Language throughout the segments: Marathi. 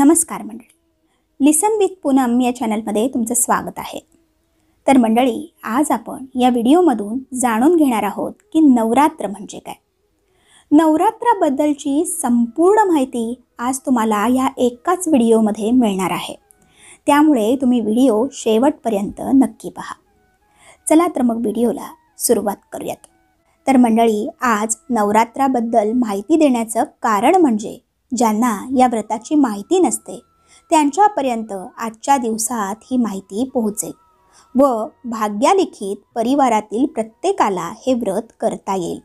नमस्कार मंडळी, लिसन विथ पूनम या चॅनलमध्ये तुमचं स्वागत आहे। तर मंडळी, आज आपण या व्हिडिओमधून जाणून घेणार आहोत की नवरात्र म्हणजे काय। नवरात्राबद्दलची संपूर्ण माहिती आज तुम्हाला या एकाच व्हिडिओमध्ये मिळणार आहे, त्यामुळे तुम्ही व्हिडिओ शेवटपर्यंत नक्की पहा। चला तर मग व्हिडिओला सुरुवात करूयात। तर मंडळी, आज नवरात्राबद्दल माहिती देण्याचं कारण म्हणजे ज्यांना या व्रताची माहिती नसते त्यांच्यापर्यंत आजच्या दिवसात ही माहिती पोहोचेल व भाग्यालिखित परिवारातील प्रत्येकाला हे व्रत करता येईल।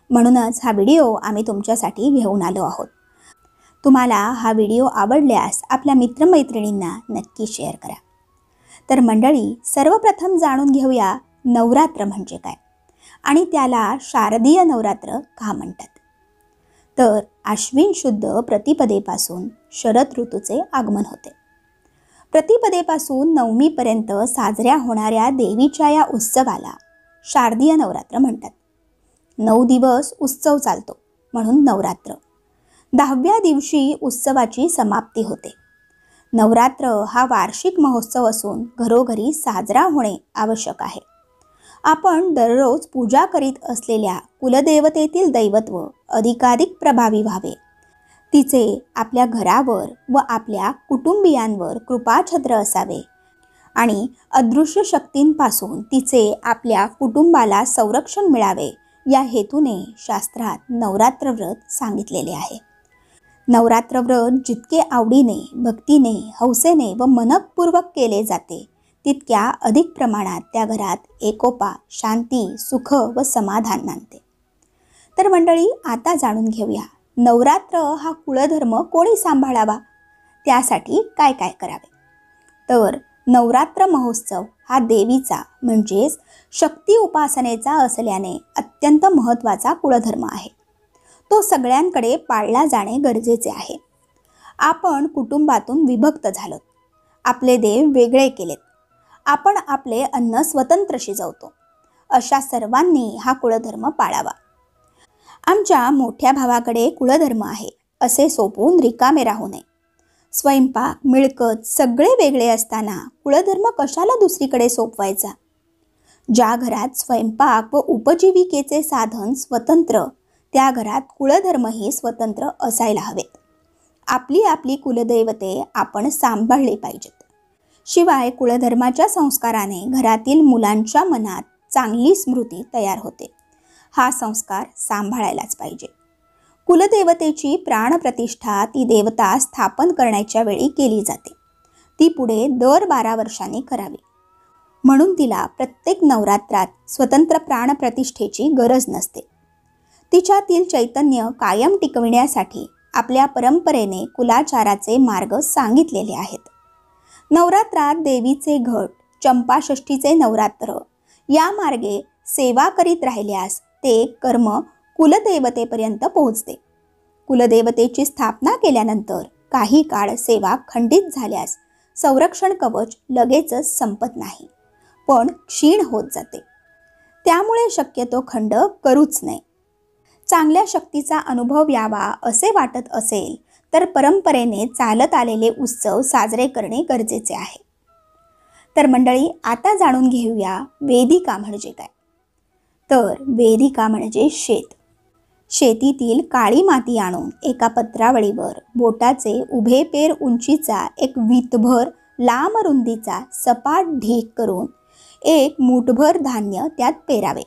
म्हणूनच हा व्हिडिओ आम्ही तुमच्यासाठी घेऊन आलो आहोत। तुम्हाला हा व्हिडिओ आवडल्यास आपल्या मित्रमैत्रिणींना नक्की शेअर करा। तर मंडळी, सर्वप्रथम जाणून घेऊया नवरात्र म्हणजे काय आणि त्याला शारदीय नवरात्र का म्हणतात। तर आश्विन शुद्ध प्रतिपदेपासून शरद ऋतूचे आगमन होते। प्रतिपदेपासून नवमीपर्यंत साजऱ्या होणाऱ्या देवीच्या या उत्सवाला शारदीय नवरात्र म्हणतात। 9 दिवस उत्सव चालतो म्हणून नवरात्र। 10व्या दिवशी उत्सवाची समाप्ती होते। नवरात्र हा वार्षिक महोत्सव असून घरोघरी साजरा होणे आवश्यक आहे। आपण दररोज पूजा करीत असलेल्या कुलदेवतेतील दैवत्व अधिकाधिक प्रभावी व्हावे, तिचे आपल्या घरावर व आपल्या कुटुंबियांवर कृपाछत्र असावे आणि अदृश्य शक्तींपासून तिचे आपल्या कुटुंबाला संरक्षण मिळावे, या हेतूने शास्त्रात नवरात्र व्रत सांगितलेले आहे। नवरात्र व्रत जितके आवडीने, भक्तीने, हौसेने व मनपूर्वक केले जाते तितक्या अधिक प्रमाणात त्या घरात एकोपा, शांती, सुख व समाधान नांदते। तर मंडळी, आता जाणून घेऊया नवरात्र हा कुळधर्म कोणी सांभाळावा, त्यासाठी काय काय करावे। तर नवरात्र महोत्सव हा देवीचा म्हणजेच शक्ती उपासनेचा असल्याने अत्यंत महत्त्वाचा कुळधर्म आहे। तो सगळ्यांकडे पाळला जाणे गरजेचे आहे। आपण कुटुंबातून विभक्त झालो, आपले देव वेगळे केलेत, आपण आपले अन्न स्वतंत्र शिजवतो, अशा सर्वांनी हा कुळधर्म पाळावा। आमच्या मोठ्या भावाकडे कुळधर्म आहे असे सोपून रिकामे राहू नये। स्वयंपाक, मिळकत सगळे वेगळे असताना कुळधर्म कशाला दुसरीकडे सोपवायचा। ज्या घरात स्वयंपाक व उपजीविकेचे साधन स्वतंत्र, त्या घरात कुळधर्मही स्वतंत्र असायला हवेत। आपली आपली कुलदैवते आपण सांभाळली पाहिजेत। शिवाय कुळधर्माच्या संस्काराने घरातील मुलांच्या मनात चांगली स्मृती तयार होते। हा संस्कार सांभाळायलाच पाहिजे। कुलदेवतेची प्राणप्रतिष्ठा ती देवता स्थापन करण्याच्या वेळी केली जाते। ती पुढे दर 12 वर्षांनी करावी, म्हणून तिला प्रत्येक नवरात्रात स्वतंत्र प्राणप्रतिष्ठेची गरज नसते। तिच्यातील चैतन्य कायम टिकविण्यासाठी आपल्या परंपरेने कुलाचाराचे मार्ग सांगितलेले आहेत। नवरात्रात देवीचे घट, चंपाषष्ठीचे नवरात्र या मार्गे सेवा करीत राहिल्यास ते कर्म कुलदेवतेपर्यंत पोहोचते। कुलदेवतेची स्थापना केल्यानंतर काही काळ सेवा खंडित झाल्यास संरक्षण कवच लगेचच संपत नाही, पण क्षीण होत जाते। त्यामुळे शक्यतो खंड करूच नये। चांगल्या शक्तीचा अनुभव यावा असे वाटत असेल तर परंपरेने चालत आलेले उत्सव साजरे करणे गरजेचे आहे। तर मंडळी, आता जाणून घेऊया वेदिका म्हणजे काय। तर वेदिका म्हणजे शेत। शेतीतील काळी माती आणून एका पत्रावळीवर बोटाचे उभे पेर उंचीचा एक वीतभर लांब रुंदीचा सपाट ढीग करून एक मूठभर धान्य त्यात पेरावे।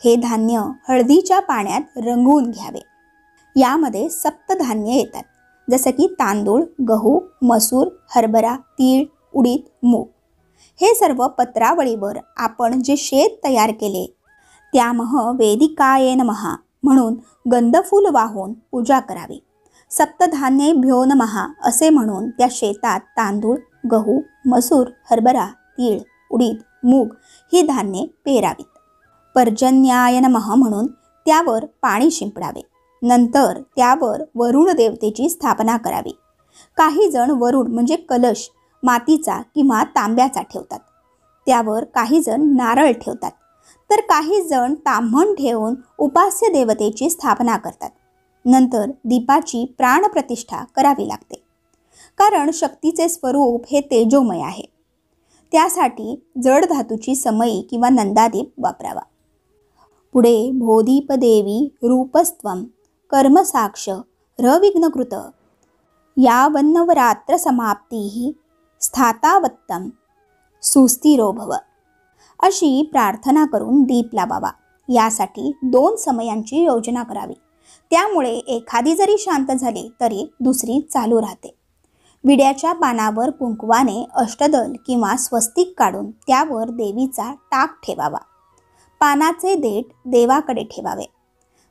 हे धान्य हळदीच्या पाण्यात रंगवून घ्यावे। यामध्ये सप्तधान्य येतात, जसे की तांदूळ, गहू, मसूर, हरभरा, तीळ, उडीद, मूग। हे सर्व पत्रावळीवर आपण जे शेत तयार केले त्यामह वेदिकाये नमः म्हणून गंधफूल वाहून पूजा करावी। सप्तधान्येभ्यो नमः असे म्हणून त्या शेतात तांदूळ, गहू, मसूर, हरभरा, तीळ, उडीद, मूग ही धान्ये पेरावीत। पर्जन्याय नमः म्हणून त्यावर पाणी शिंपडावे। नंतर त्यावर वरुण देवतेची स्थापना करावी। काही जण वरुण म्हणजे कलश मातीचा किंवा तांब्याचा ठेवतात, त्यावर काही जण नारळ ठेवतात, तर काही जण ताम्हण ठेवून उपास्य देवतेची स्थापना करतात। नंतर दीपाची प्राणप्रतिष्ठा करावी लागते। कारण शक्तीचे स्वरूप हे तेजोमय आहे. त्यासाठी जड धातूची समई किंवा नंदादीप वापरावा. पुढे भोदीप देवी रूपस्त्वं कर्मसाक्ष रविघ्नकृत यावन्नवरात्र समाप्तीः स्थातावत्तम सुस्थिरो भव अशी प्रार्थना करून दीप लावावा. यासाठी 2 समयांची योजना करावी. त्यामुळे एखादी जरी शांत झाली तरी दुसरी चालू राहते. विड्याच्या पानावर कुंकवाने अष्टदल किंवा स्वस्तिक काढून त्यावर देवीचा टाक ठेवावा. पानाचे देठ देवाकडे ठेवावे.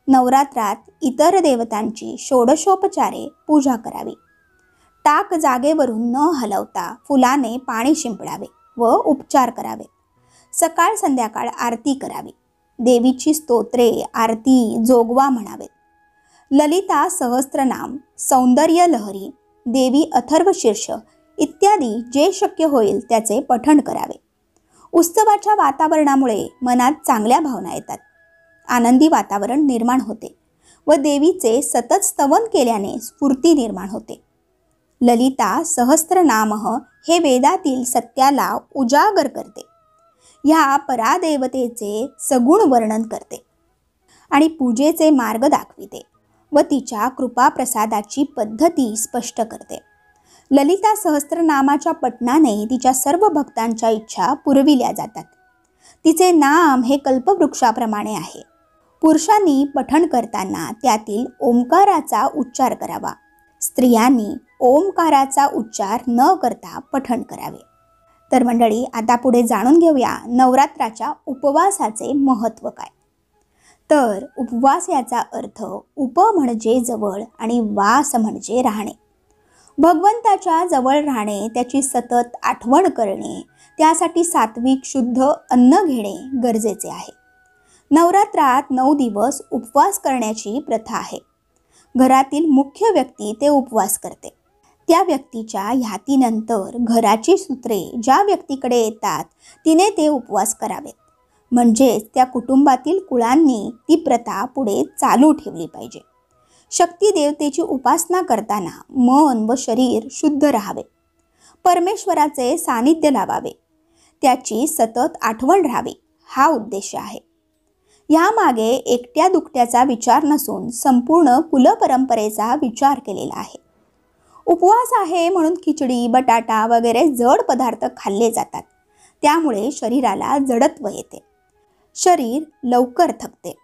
नवरात्रात इतर देवतांची षोडशोपचारे पूजा करावी. टाक जागेवरून न हलवता फुलाने पाणी शिंपडावे व उपचार करावे. सकाळ संध्याकाळ आरती करावी. देवीची स्तोत्रे आरती जोगवा म्हणावेत. ललिता सहस्त्रनाम, सौंदर्य लहरी, देवी अथर्वशीर्ष इत्यादी जे शक्य होईल त्याचे पठण करावे. उत्सवाच्या वातावरणामुळे मनात चांगल्या भावना येतात. आनंदी वातावरण निर्माण होते व देवीचे सतत स्तवन केल्याने स्फूर्ती निर्माण होते. ललिता सहस्त्रनामः हे वेदातील सत्याला उजागर करते. ह्या परादेवतेचे सगुण वर्णन करते आणि पूजेचे मार्ग दाखविते व तिच्या कृपाप्रसादाची पद्धती स्पष्ट करते. ललिता सहस्त्रनामाच्या पठणाने तिच्या सर्व भक्तांच्या इच्छा पुरविल्या जातात. तिचे नाम हे कल्पवृक्षाप्रमाणे आहे. पुरुषांनी पठण करताना त्यातील ओंकाराचा उच्चार करावा. स्त्रियांनी ओंकाराचा उच्चार न करता पठण करावे. तर मंडळी, आता पुढे जाणून घेऊया नवरात्राच्या उपवासाचे महत्त्व काय. तर उपवास याचा अर्थ उप म्हणजे जवळ आणि वास म्हणजे राहणे. भगवंताच्या जवळ राहणे, त्याची सतत आठवण करणे, त्यासाठी सात्विक शुद्ध अन्न घेणे गरजेचे आहे. नवरात्रात 9 दिवस उपवास करण्याची प्रथा आहे. घरातील मुख्य व्यक्ती ते उपवास करते. त्या व्यक्तीच्या ह्यातीनंतर घराची सूत्रे ज्या व्यक्तीकडे येतात तिने ते उपवास करावेत. म्हणजेच त्या कुटुंबातील कुळांनी ती प्रथा पुढे चालू ठेवली पाहिजे. शक्ती देवतेची उपासना करताना मन व शरीर शुद्ध राहावे. परमेश्वराचे सानिध्य लावावे. त्याची सतत आठवण राहावी हा उद्देश आहे. यामागे एकट्या दुकट्याचा विचार नसून संपूर्ण कुलपरंपरेचा विचार केलेला आहे. उपवास आहे म्हणून खिचडी, बटाटा वगैरे जड पदार्थ खाल्ले जातात. त्यामुळे शरीराला जडत्व येते. शरीर लवकर थकते.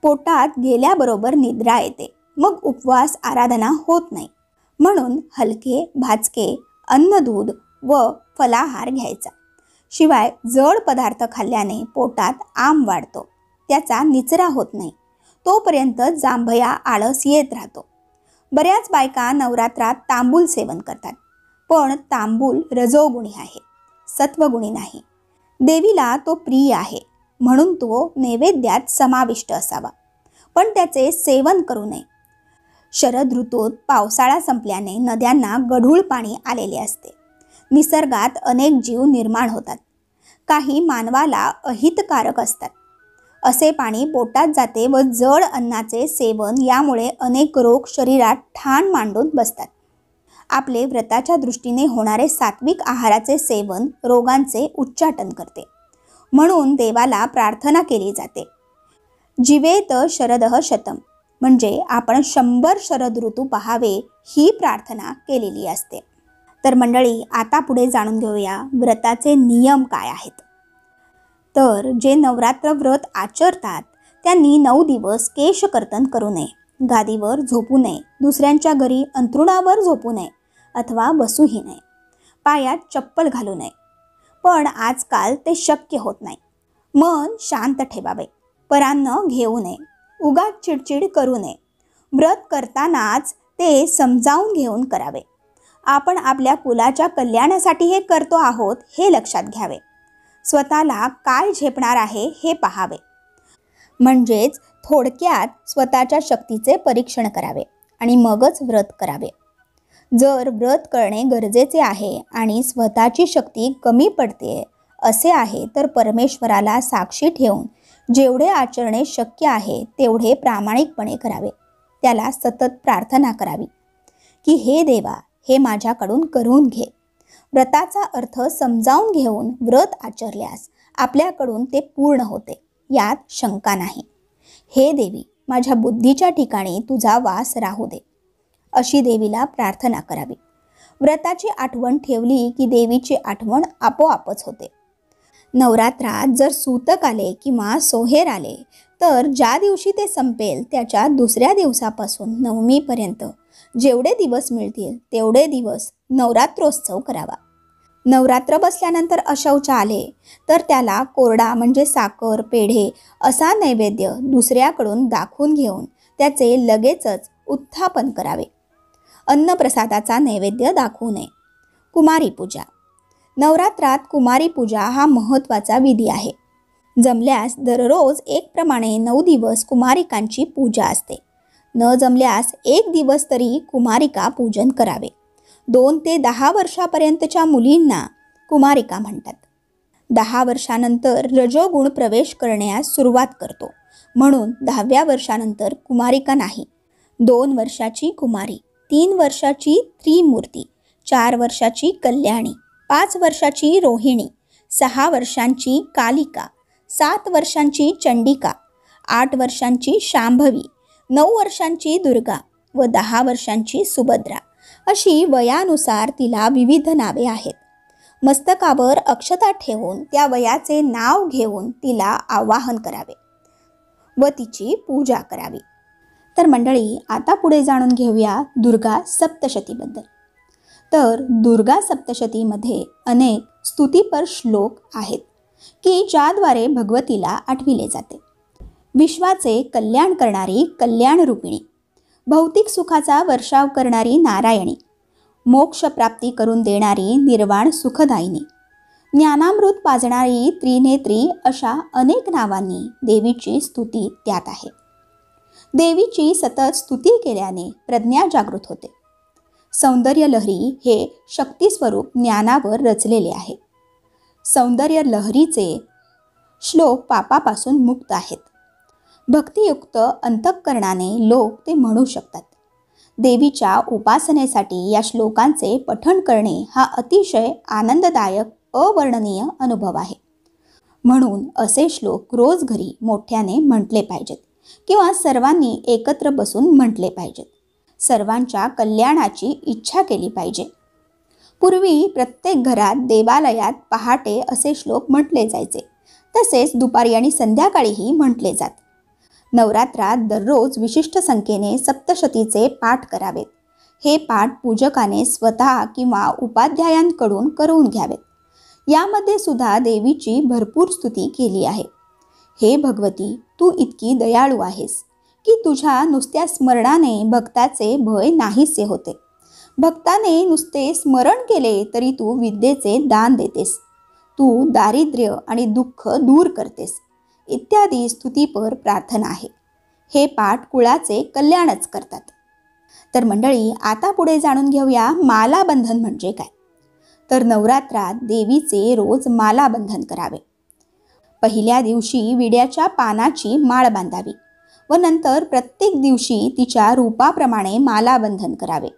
पोटात गेल्याबरोबर निद्रा येते. मग उपवास आराधना होत नाही. म्हणून हलके भाजके अन्न, दूध व फलाहार घ्यायचा. शिवाय जड पदार्थ खाल्ल्याने पोटात आम वाढतो. त्याचा निचरा होत नाही. तोपर्यंत जांभया आळस येत राहतो. बऱ्याच बायका नवरात्रात तांबूल सेवन करतात. पण तांबूल रजोगुणी आहे, सत्वगुणी नाही. देवीला तो प्रिय आहे म्हणून तो नैवेद्यात समाविष्ट असावा. पण त्याचे सेवन करू नये. शरद ऋतूत पावसाळा संपल्याने नद्यांना गढूळ पाणी आलेले असते. निसर्गात अनेक जीव निर्माण होतात. काही मानवाला अहितकारक असतात. असे पाणी पोटात जाते व जड अन्नाचे सेवन यामुळे अनेक रोग शरीरात ठाण मांडून बसतात. आपले व्रताच्या दृष्टीने होणारे सात्विक आहाराचे सेवन रोगांचे उच्चाटन करते. म्हणून देवाला प्रार्थना केली जाते. जीवेत शरदः शतम, म्हणजे आपण 100 शरद ऋतू पाहावे ही प्रार्थना केलेली असते. तर मंडळी, आता पुढे जाणून घेऊया व्रताचे नियम काय आहेत. तर जे नवरात्र व्रत आचरतात त्यांनी 9 दिवस केशकर्तन करू नये, गादीवर झोपू नये, दुसऱ्यांच्या घरी अंथरुणावर झोपू नये अथवा बसूही नये, पायात चप्पल घालू नये. पण आजकाल ते शक्य होत नाही. मन शांत ठेवावे, परान्न घेऊ नये, उगाच चिडचिड करू नये. व्रत करतानाच ते समजावून घेऊन करावे. आपण आपल्या कुलाच्या कल्याणासाठी हे करतो आहोत हे लक्षात घ्यावे. स्वतःला काय झेपणार आहे हे पाहावे. म्हणजेच थोडक्यात स्वतःच्या शक्तीचे परीक्षण करावे आणि मगच व्रत करावे. जर व्रत करणे गरजेचे आहे आणि स्वतःची शक्ती कमी पडते असे आहे तर परमेश्वराला साक्षी ठेवून जेवढे आचरणे शक्य आहे तेवढे प्रामाणिकपणे करावे. त्याला सतत प्रार्थना करावी की हे देवा, हे माझ्याकडून करून घे. व्रताचा अर्थ समजावून घेऊन व्रत आचरल्यास आपल्याकडून ते पूर्ण होते, यात शंका नाही. हे देवी, माझ्या बुद्धीच्या ठिकाणी तुझा वास राहू दे, अशी देवीला प्रार्थना करावी. व्रताची आठवण ठेवली की देवीची आठवण आपोआपच होते. नवरात्रात जर सूतक आले किंवा सोहेर आले तर ज्या दिवशी ते संपेल त्याच्या दुसऱ्या दिवसापासून नवमीपर्यंत जेवढे दिवस मिळतील तेवढे दिवस नवरात्रोत्सव करावा. नवरात्र बसल्यानंतर अशौच आले तर त्याला कोरडा म्हणजे साखर, पेढे असा नैवेद्य दुसऱ्याकडून दाखवून घेऊन त्याचे लगेचच उत्थापन करावे. अन्नप्रसादाचा नैवेद्य दाखवू नये. कुमारी पूजा. नवरात्रात कुमारी पूजा हा महत्त्वाचा विधी आहे. जमल्यास दररोज एकप्रमाणे 9 दिवस कुमारिकांची पूजा असते. न जमल्यास 1 दिवस तरी कुमारिका पूजन करावे. 2 ते 10 वर्षापर्यंतच्या मुलींना कुमारिका म्हणतात. 10 वर्षानंतर रजोगुण प्रवेश करण्यास सुरुवात करतो, म्हणून 10व्या वर्षानंतर कुमारिका नाही. 2 वर्षाची कुमारी, 3 वर्षाची त्रिमूर्ती, 4 वर्षाची कल्याणी, 5 वर्षाची रोहिणी, 6 वर्षांची कालिका, 7 वर्षांची चंडिका, 8 वर्षांची शांभवी, 9 वर्षांची दुर्गा व 10 वर्षांची सुभद्रा अशी वयानुसार तिला विविध नावे आहेत. मस्तकावर अक्षता ठेवून त्या वयाचे नाव घेऊन तिला आवाहन करावे व तिची पूजा करावी. तर मंडळी, आता पुढे जाणून घेऊया दुर्गा सप्तशतीबद्दल. तर दुर्गा सप्तशतीमध्ये अनेक स्तुतिपर श्लोक आहेत की ज्याद्वारे भगवतीला आठविले जाते. विश्वाचे कल्याण करणारी कल्याण रूपिणी, भौतिक सुखाचा वर्षाव करणारी नारायणी, मोक्ष प्राप्ती करून देणारी निर्वाण सुखदायिनी, ज्ञानामृत पाजणारी त्रिनेत्री अशा अनेक नावांनी देवीची स्तुती त्यात आहे. देवीची सतत स्तुती केल्याने प्रज्ञा जागृत होते. सौंदर्य लहरी हे शक्ती स्वरूप ज्ञानावर रचलेले आहे. सौंदर्य लहरीचे श्लोक पापापासून मुक्त आहेत. भक्तियुक्त अंतःकरणाने लोक ते म्हणू शकतात. देवीच्या उपासनेसाठी या श्लोकांचे पठण करणे हा अतिशय आनंददायक अवर्णनीय अनुभव आहे. म्हणून असे श्लोक रोज घरी मोठ्याने म्हटले पाहिजेत किंवा सर्वांनी एकत्र बसून म्हटले पाहिजेत. सर्वांच्या कल्याणाची इच्छा केली पाहिजे. पूर्वी प्रत्येक घरात देवालयात पहाटे असे श्लोक म्हटले जायचे. तसेच दुपारी आणि संध्याकाळीही म्हटले जात. नवरात्रात दररोज विशिष्ट संख्येने सप्तशतीचे पाठ करावेत. हे पाठ पूजकाने स्वतः किंवा उपाध्यायांकडून करून घ्यावेत. यामध्ये सुद्धा देवीची भरपूर स्तुती केली आहे. हे भगवती, तू इतकी दयाळू आहेस की तुझ्या नुसत्या स्मरणाने भक्ताचे भय नाहीसे होते. भक्ताने नुसते स्मरण केले तरी तू विद्येचे दान देतेस. तू दारिद्र्य आणि दुःख दूर करतेस, इत्यादी स्तुतीपर प्रार्थना आहे. हे पाठ कुळाचे कल्याणच करतात. तर मंडळी, आता पुढे जाणून घेऊया मालाबंधन म्हणजे काय. तर नवरात्रात देवीचे रोज मालाबंधन करावे. पहिल्या दिवशी विड्याच्या पानाची माळ बांधावी व नंतर प्रत्येक दिवशी तिच्या रूपाप्रमाणे मालाबंधन करावे.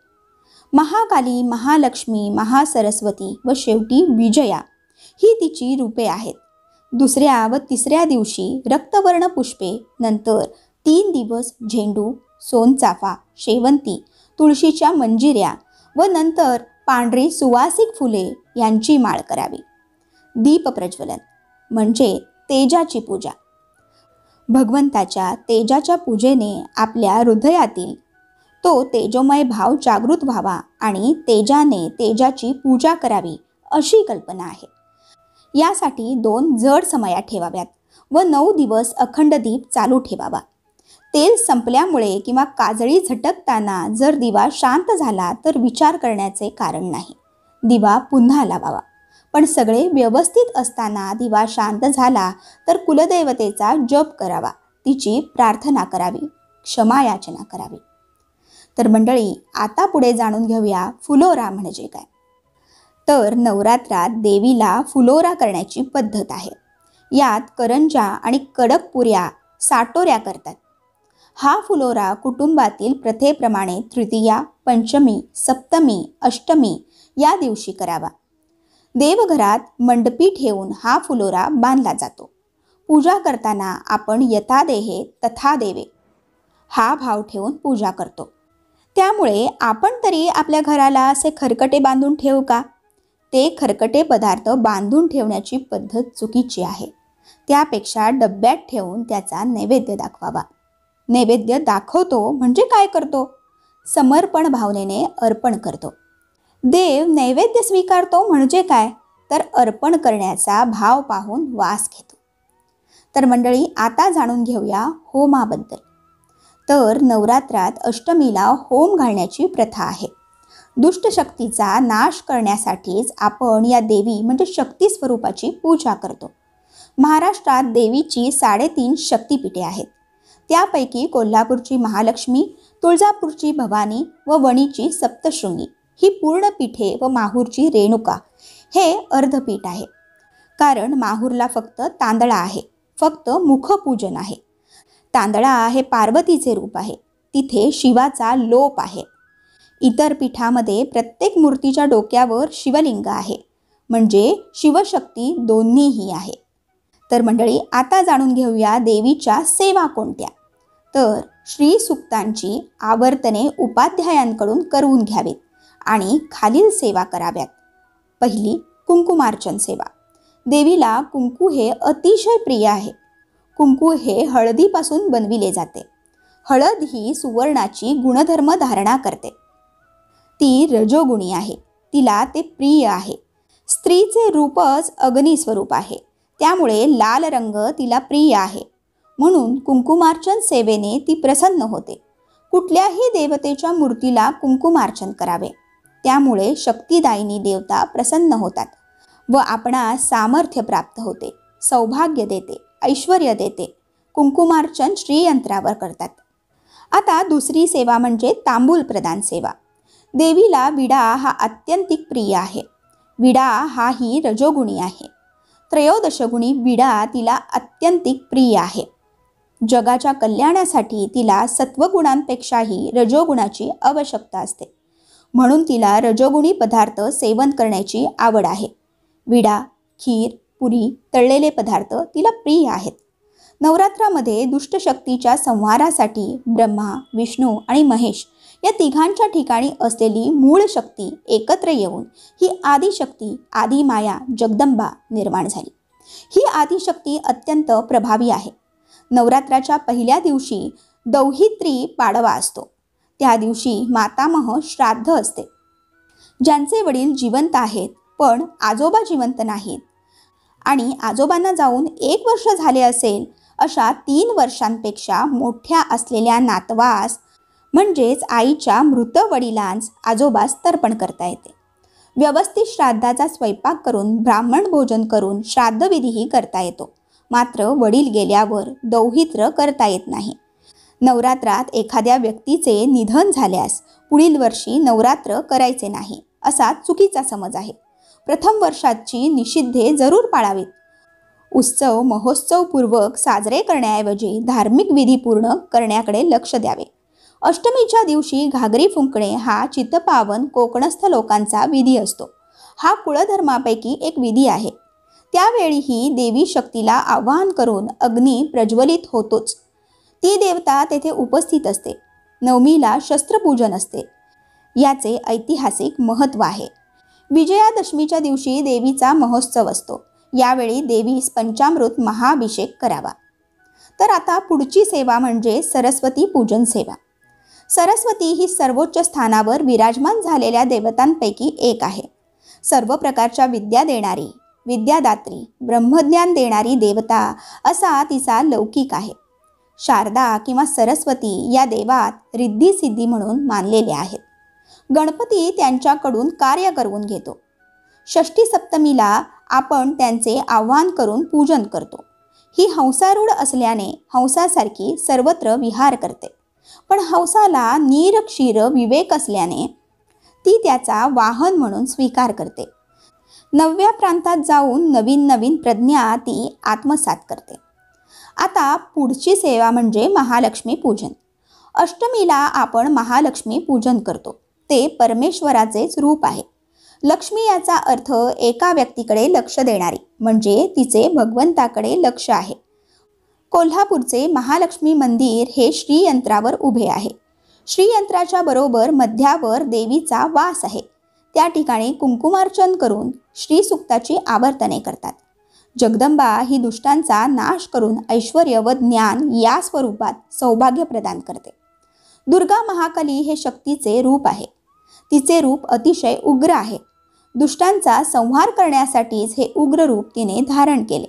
महाकाली, महालक्ष्मी, महासरस्वती व शेवटी विजया ही तिची रूपे आहेत. दुसऱ्या व तिसऱ्या दिवशी रक्तवर्ण पुष्पे, नंतर 3 दिवस झेंडू, सोनचाफा, शेवंती, तुळशीच्या मंजिऱ्या व नंतर पांढरी सुवासिक फुले यांची माळ करावी. दीप प्रज्वलन म्हणजे तेजाची पूजा. भगवंताच्या तेजाच्या पूजेने आपल्या हृदयातील तो तेजोमय भाव जागृत व्हावा आणि तेजाने तेजाची पूजा करावी अशी कल्पना आहे. यासाठी 2 जड समया ठेवाव्यात व 9 दिवस अखंड दीप चालू ठेवावा. तेल संपल्यामुळे किंवा काजळी झटकताना जर दिवा शांत झाला तर विचार करण्याचे कारण नाही. दिवा पुन्हा लावावा. पण सगळे व्यवस्थित असताना दिवा शांत झाला तर कुलदैवतेचा जप करावा, तिची प्रार्थना करावी, क्षमा याचना करावी. तर मंडळी, आता पुढे जाणून घेऊया फुलोरा म्हणजे काय. तर नवरात्रात देवीला फुलोरा करण्याची पद्धत आहे. यात करंजा आणि कडक पुऱ्या साटोऱ्या करतात. हा फुलोरा कुटुंबातील प्रथेप्रमाणे तृतीया, पंचमी, सप्तमी, अष्टमी या दिवशी करावा. देवघरात मंडपी ठेवून हा फुलोरा बांधला जातो. पूजा करताना आपण यथा देहे तथा देवे हा भाव ठेवून पूजा करतो. त्यामुळे आपण तरी आपल्या घराला असे खरकटे बांधून ठेवू का? ते खरकटे पदार्थ बांधून ठेवण्याची पद्धत चुकीची आहे. त्यापेक्षा डब्यात ठेवून त्याचा नैवेद्य दाखवावा. नैवेद्य दाखवतो म्हणजे काय करतो? समर्पण भावनेने अर्पण करतो. देव नैवेद्य स्वीकारतो म्हणजे काय? तर अर्पण करण्याचा भाव पाहून वास घेतो. तर मंडळी, आता जाणून घेऊया होमाबद्दल. तर नवरात्रात अष्टमीला होम घालण्याची प्रथा आहे. दुष्ट शक्तीचा नाश करण्यासाठीच आपण या देवी म्हणजे शक्ती स्वरूपाची पूजा करतो. महाराष्ट्रात देवीची 3.5 शक्तिपीठे आहेत. त्यापैकी कोल्हापूरची महालक्ष्मी, तुळजापूरची भवानी व वणीची सप्तशृंगी ही पूर्ण पीठे व माहूरची रेणुका हे अर्धपीठ आहे. कारण माहूरला फक्त तांदळा आहे, फक्त मुखपूजन आहे. तांदळा हे पार्वतीचे रूप आहे, तिथे शिवाचा लोप आहे. इतर पीठामध्ये प्रत्येक मूर्तीच्या डोक्यावर शिवलिंग आहे, म्हणजे शिवशक्ती दोन्हीही आहे. तर मंडळी, आता जाणून घेऊया देवीच्या सेवा कोणत्या. तर श्री सूक्तांची आवर्तने उपाध्यायांकडून करून घ्यावीत आणि खालील सेवा कराव्यात. पहिली, कुंकुमार्चन सेवा. देवीला कुंकू हे अतिशय प्रिय आहे. कुंकू हे हळदीपासून बनविले जाते. हळद ही सुवर्णाची गुणधर्म धारणा करते. ती रजोगुणी आहे, तिला ते प्रिय आहे. स्त्रीचे रूपच अग्निस्वरूप आहे, त्यामुळे लाल रंग तिला प्रिय आहे. म्हणून कुंकुमार्चन सेवेने ती प्रसन्न होते. कुठल्याही देवतेच्या मूर्तीला कुंकुमार्चन करावे, त्यामुळे शक्तिदायिनी देवता प्रसन्न होतात व आपणास सामर्थ्य प्राप्त होते, सौभाग्य देते, ऐश्वर्य देते. कुंकुमार्चन श्रीयंत्रावर करतात. आता दुसरी सेवा म्हणजे तांबूल प्रदान सेवा. देवीला विडा हा अत्यंतिक प्रिय आहे. विडा हा ही रजोगुणी आहे. त्रयोदशगुणी विडा तिला अत्यंतिक प्रिय आहे. जगाच्या कल्याणासाठी तिला सत्वगुणांपेक्षाही रजोगुणाची आवश्यकता असते. म्हणून तिला रजोगुणी पदार्थ सेवन करण्याची आवड आहे. विडा, खीर, पुरी, तळलेले पदार्थ तिला प्रिय आहेत. नवरात्रामध्ये दुष्टशक्तीच्या संहारासाठी ब्रह्मा, विष्णू आणि महेश या तिघांच्या ठिकाणी असलेली मूळ शक्ती एकत्र येऊन ही आदिशक्ती, आदिमाया, जगदंबा निर्माण झाली. ही आदिशक्ती अत्यंत प्रभावी आहे. नवरात्राच्या पहिल्या दिवशी दौहित्री पाडवा असतो. त्या दिवशी मातामह श्राद्ध असते. ज्यांचे वडील जिवंत आहेत पण आजोबा जिवंत नाहीत आणि आजोबांना जाऊन 1 वर्ष झाले असेल, अशा 3 वर्षांपेक्षा मोठ्या असलेल्या नातवास म्हणजेच आईच्या मृत वडिलांस आजोबास तर्पण करता येते. व्यवस्थित श्राद्धाचा स्वयंपाक करून ब्राह्मण भोजन करून श्राद्धविधीही करता येतो. मात्र वडील गेल्यावर दौहित्र करता येत नाही. नवरात्रात एखाद्या व्यक्तीचे निधन झाल्यास पुढील वर्षी नवरात्र करायचे नाही, असा चुकीचा समज आहे. प्रथम वर्षाची निषिद्धे जरूर पाळावीत. उत्सव महोत्सवपूर्वक साजरे करण्याऐवजी धार्मिक विधी पूर्ण करण्याकडे लक्ष द्यावे. अष्टमीच्या दिवशी घागरी फुंकणे हा चित्तपावन कोकणस्थ लोकांचा विधी असतो. हा कुळधर्मापैकी एक विधी आहे. त्यावेळीही देवी शक्तीला आवाहन करून अग्नी प्रज्वलित होतोच. ती देवता तेथे उपस्थित असते. नवमीला शस्त्रपूजन असते. याचे ऐतिहासिक महत्त्व आहे. विजयादशमीच्या दिवशी देवीचा महोत्सव असतो. यावेळी देवीस पंचामृत महाअभिषेक करावा. तर आता पुढची सेवा म्हणजे सरस्वती पूजन सेवा. सरस्वती ही सर्वोच्च स्थानावर विराजमान झालेल्या देवतांपैकी एक आहे. सर्व प्रकारच्या विद्या देणारी, विद्यादात्री, ब्रह्मज्ञान देणारी देवता असा तिचा लौकिक आहे. शारदा किंवा सरस्वती या देवात रिद्धी सिद्धी म्हणून मानलेले आहेत. गणपती त्यांच्याकडून कार्य करवून घेतो. षष्ठी सप्तमीला आपण त्यांचे आवाहन करून पूजन करतो. ही हंसारूढ असल्याने हंसासारखी सर्वत्र विहार करते. पण हंसाला नीर क्षीर विवेक असल्याने ती त्याचा वाहन म्हणून स्वीकार करते. 9व्या प्रांतात जाऊन नवीन नवीन प्रज्ञा ती आत्मसात करते. आता पुढची सेवा म्हणजे महालक्ष्मी पूजन. अष्टमीला आपण महालक्ष्मी पूजन करतो. ते परमेश्वराचेच रूप आहे. लक्ष्मी याचा अर्थ एका व्यक्तीकडे लक्ष देणारी, म्हणजे तिचे भगवंताकडे लक्ष आहे. कोल्हापूरचे महालक्ष्मी मंदिर हे श्रीयंत्रावर उभे आहे. श्रीयंत्राच्या बरोबर मध्यावर देवीचा वास आहे. त्या ठिकाणी कुंकुमार्चन करून श्रीसुक्ताची आवर्तने करतात. जगदंबा ही दुष्टांचा नाश करून ऐश्वर्य व ज्ञान या स्वरूपात सौभाग्य प्रदान करते. दुर्गा महाकाली हे शक्तीचे रूप आहे. तिचे रूप अतिशय उग्र आहे. दुष्टांचा संहार करण्यासाठीच हे उग्र रूप तिने धारण केले.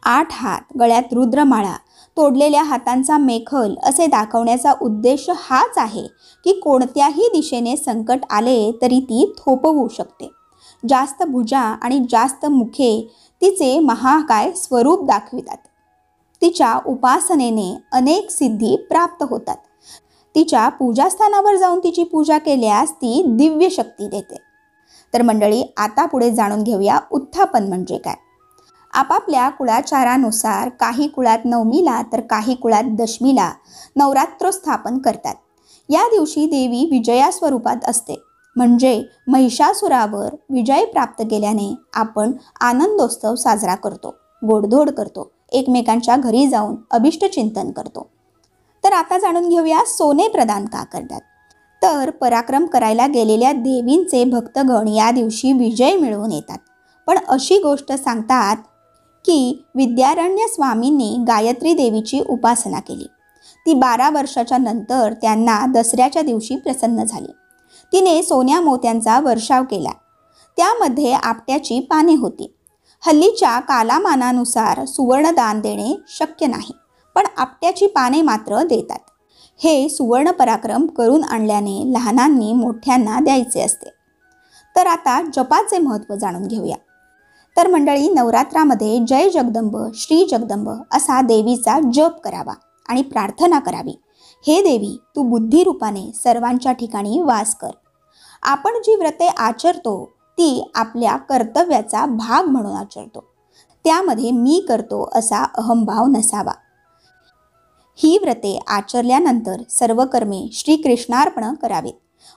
8 हात, गळ्यात रुद्रमाळा, तोडलेल्या हातांचा मेखल असे दाखवण्याचा उद्देश हाच आहे की कोणत्याही दिशेने संकट आले तरी ती थोपवू शकते. जास्त भुजा आणि जास्त मुखे तिचे महाकाय स्वरूप दाखवितात. तिच्या उपासनेने अनेक सिद्धी प्राप्त होतात. तिच्या पूजास्थानावर जाऊन तिची पूजा केल्यास ती दिव्य शक्ती देते. तर मंडळी, आता पुढे जाणून घेऊया उत्थापन म्हणजे काय. आपापल्या कुळाचारानुसार काही कुळात नवमीला तर काही कुळात दशमीला नवरात्र स्थापन करतात. या दिवशी देवी विजया स्वरूपात असते, म्हणजे महिषासुरावर विजय प्राप्त केल्याने आपण आनंदोत्सव साजरा करतो, गोडधोड करतो, एकमेकांच्या घरी जाऊन अभिष्ट चिंतन करतो. तर आता जाणून घेऊया सोने प्रदान का करतात. तर पराक्रम करायला गेलेल्या देवींचे भक्तगण या दिवशी विजय मिळवून येतात. पण अशी गोष्ट सांगतात की विद्यारण्य स्वामींनी गायत्री देवीची उपासना केली. ती 12 वर्षाच्या नंतर त्यांना दसऱ्याच्या दिवशी प्रसन्न झाली. तिने सोन्या मोत्यांचा वर्षाव केला. त्यामध्ये आपट्याची पाने होती. हल्लीच्या कालामानानुसार सुवर्णदान देणे शक्य नाही, पण आपट्याची पाने मात्र देतात. हे सुवर्ण पराक्रम करून आणल्याने लहानांनी मोठ्यांना द्यायचे असते. तर आता जपाचे महत्त्व जाणून घेऊया. तर मंडळी, नवरात्रामध्ये जय जगदंब, श्री जगदंब असा देवीचा जप करावा आणि प्रार्थना करावी. हे देवी, तू बुद्धिरूपाने सर्वांच्या ठिकाणी वास कर. आपण जी व्रते आचरतो ती आपल्या कर्तव्याचा भाग म्हणून आचरतो. त्यामध्ये मी करतो असा अहंभाव नसावा. ही व्रते आचरल्यानंतर सर्व कर्मे श्रीकृष्णार्पण करावीत,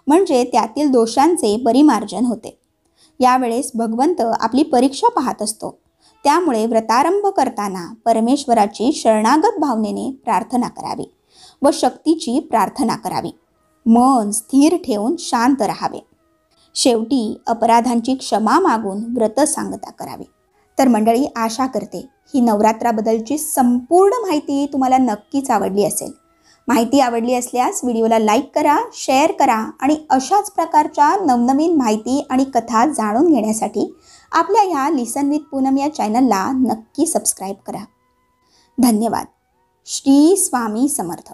म्हणजे त्यातील दोषांचे परिमार्जन होते. यावेळेस भगवंत आपली परीक्षा पाहत असतो. त्यामुळे व्रतारंभ करताना परमेश्वराची शरणागत भावनेने प्रार्थना करावी व शक्तीची प्रार्थना करावी. मन स्थिर ठेवून शांत राहावे. शेवटी अपराधांची क्षमा मागून व्रत सांगता करावी. तर मंडळी, आशा करते ही नवरात्राबद्दलची संपूर्ण माहिती तुम्हाला नक्कीच आवडली असेल. माहिती आवडली असल्यास व्हिडिओला लाईक करा, शेअर करा आणि अशाच प्रकारच्या नवनवीन माहिती आणि कथा जाणून घेण्यासाठी आपल्या ह्या लिसन विथ पूनम या चॅनलला नक्की सबस्क्राईब करा. धन्यवाद. श्री स्वामी समर्थ.